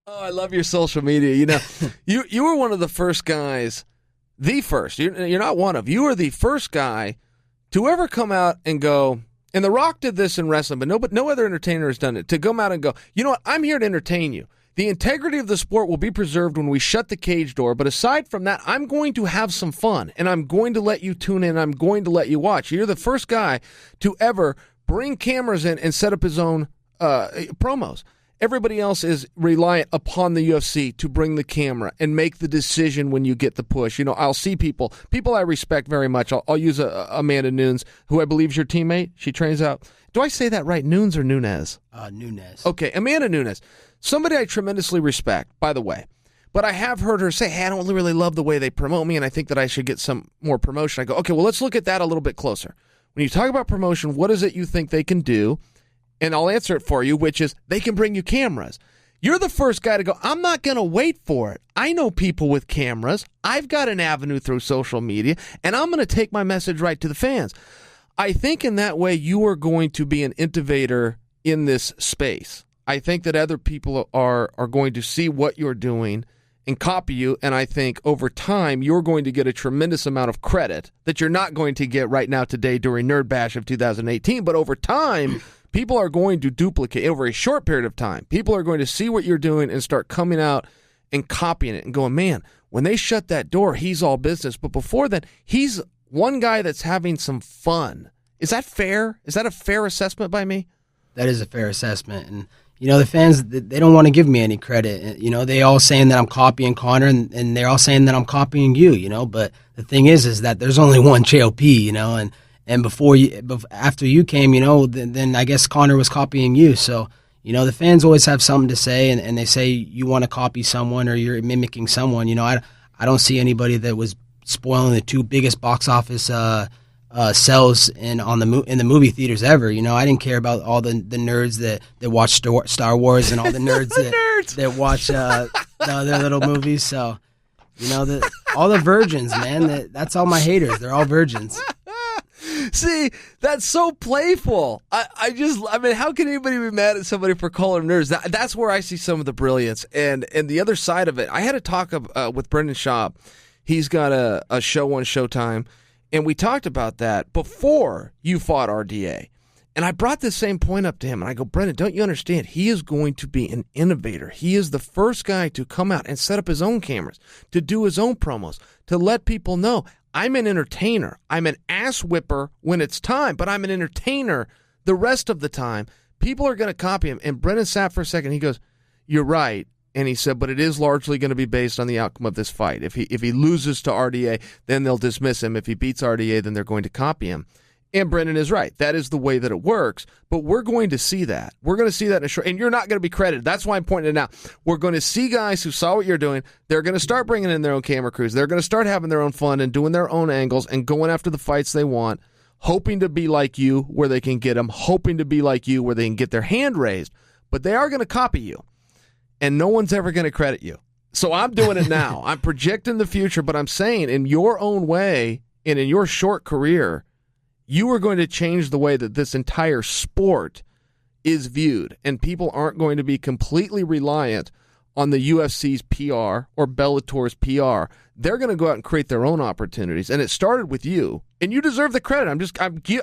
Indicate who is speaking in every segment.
Speaker 1: Oh, I love your social media. You were one of the first guys, the first. You're not one of. You were the first guy to ever come out and go, and The Rock did this in wrestling, but no other entertainer has done it, to come out and go, you know what, I'm here to entertain you. The integrity of the sport will be preserved when we shut the cage door, but aside from that, I'm going to have some fun, and I'm going to let you tune in, I'm going to let you watch. You're the first guy to ever bring cameras in and set up his own promos. Everybody else is reliant upon the UFC to bring the camera and make the decision when you get the push. I'll see people I respect very much. I'll use Amanda Nunes, who I believe is your teammate. She trains out. Do I say that right, Nunes or Nunes?
Speaker 2: Nunes.
Speaker 1: Okay, Amanda Nunes. Somebody I tremendously respect, by the way. But I have heard her say, hey, I don't really love the way they promote me, and I think that I should get some more promotion. I go, okay, well, let's look at that a little bit closer. When you talk about promotion, what is it you think they can do? And I'll answer it for you, which is they can bring you cameras. You're the first guy to go, I'm not going to wait for it. I know people with cameras. I've got an avenue through social media, and I'm going to take my message right to the fans. I think in that way you are going to be an innovator in this space. I think that other people are going to see what you're doing and copy you, and I think over time you're going to get a tremendous amount of credit that you're not going to get right now today during Nerd Bash of 2018, but over time people are going to duplicate over a short period of time. People are going to see what you're doing and start coming out and copying it and going, man, when they shut that door, he's all business. But before that, he's one guy that's having some fun. Is that fair? Is that a fair assessment by me?
Speaker 2: That is a fair assessment. And, the fans, they don't want to give me any credit. They all saying that I'm copying Connor, and they're all saying that I'm copying you, But the thing is that there's only one Chael P, and after you came, then I guess Connor was copying you. So, the fans always have something to say, and they say you want to copy someone or you're mimicking someone. I don't see anybody that was spoiling the two biggest box office sells in the movie theaters ever. I didn't care about all the nerds that watch Star Wars and all the nerds that watch the other little movies. So, all the virgins, man. That's all my haters. They're all virgins.
Speaker 1: See, that's so playful. I mean, how can anybody be mad at somebody for calling them nerds? That's where I see some of the brilliance. And the other side of it, I had a talk with Brendan Schaub. He's got a show on Showtime, and we talked about that before you fought RDA. And I brought the same point up to him, and I go, Brendan, don't you understand? He is going to be an innovator. He is the first guy to come out and set up his own cameras, to do his own promos, to let people know, I'm an entertainer. I'm an ass whipper when it's time, but I'm an entertainer the rest of the time. People are going to copy him. And Brendan sat for a second. He goes, you're right. And he said, but it is largely going to be based on the outcome of this fight. If he loses to RDA, then they'll dismiss him. If he beats RDA, then they're going to copy him. And Brendan is right. That is the way that it works. But we're going to see that. We're going to see that in a short. And you're not going to be credited. That's why I'm pointing it out. We're going to see guys who saw what you're doing. They're going to start bringing in their own camera crews. They're going to start having their own fun and doing their own angles and going after the fights they want, hoping to be like you where they can get them, hoping to be like you where they can get their hand raised. But they are going to copy you. And no one's ever going to credit you. So I'm doing it now. I'm projecting the future, but I'm saying in your own way and in your short career, you are going to change the way that this entire sport is viewed. And people aren't going to be completely reliant on the UFC's PR or Bellator's PR. They're going to go out and create their own opportunities. And it started with you. And you deserve the credit.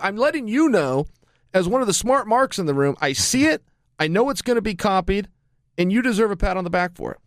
Speaker 1: I'm letting you know, as one of the smart marks in the room, I see it. I know it's going to be copied. And you deserve a pat on the back for it.